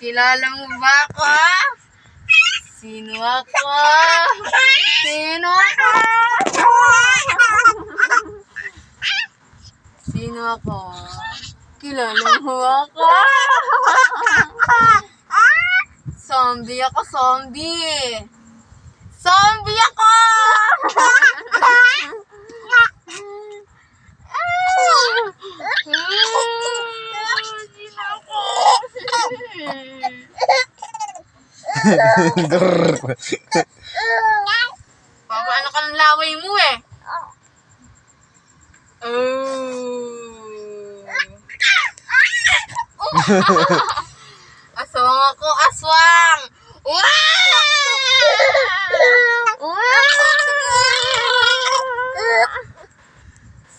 Kilala mo ba ako? Sino ako? Sino ako? Sino ako? Kilala mo ako? Zombie ako, zombie. Zombie ako! Papa, ano ka ng laway mo eh? Aswang ako, aswang!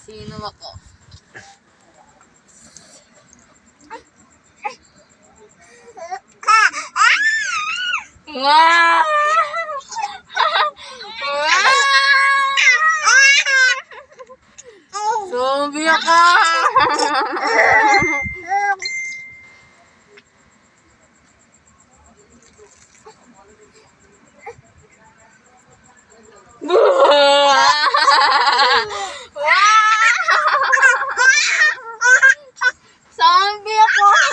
Sino ako? Wow! Zombie ako! Zombie ako!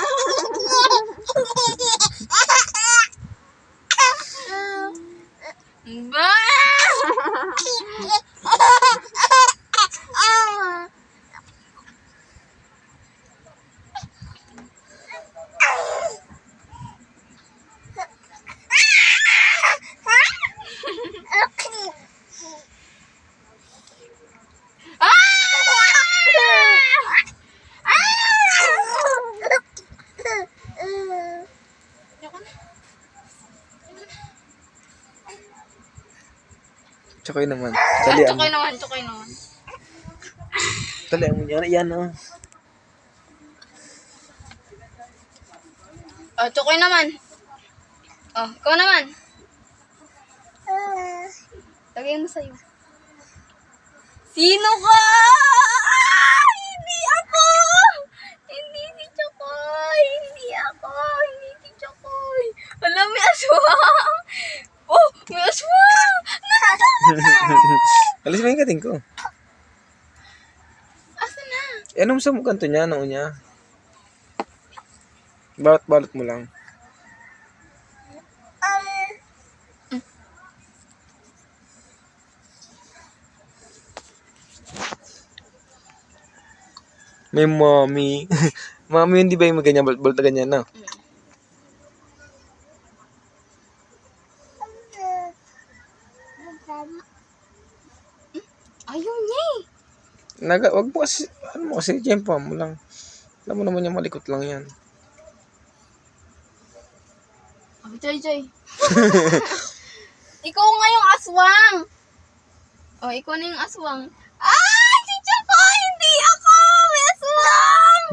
Tsakoy naman. Talian mo. Tsukay naman. Talian mo yan. Yan oh. Oh, tsukay naman. Oh, ikaw naman. Lagay mo sa'yo. Sino ka? Hindi ako! Hindi si Chokoy! Hindi ako! Hindi si Chokoy! Alam, may aswang! Oh, may aswang! Alis mo yung kating ko. Asa na? Ano mo sa kanto niya, noo niya? Balot mo lang. May mommy. Mommy, hindi ba yung ganyan, balot na ganyan na? Ayaw niya eh. Wag mo kasi, ano mo kasi, tiyempo mo lang. Alam mo naman yung malikot lang yan. Oh, Joy. Ikaw nga yung aswang. Oh, ikaw na yung aswang. Ah! Si Chokoy! Hindi ako! May aswang!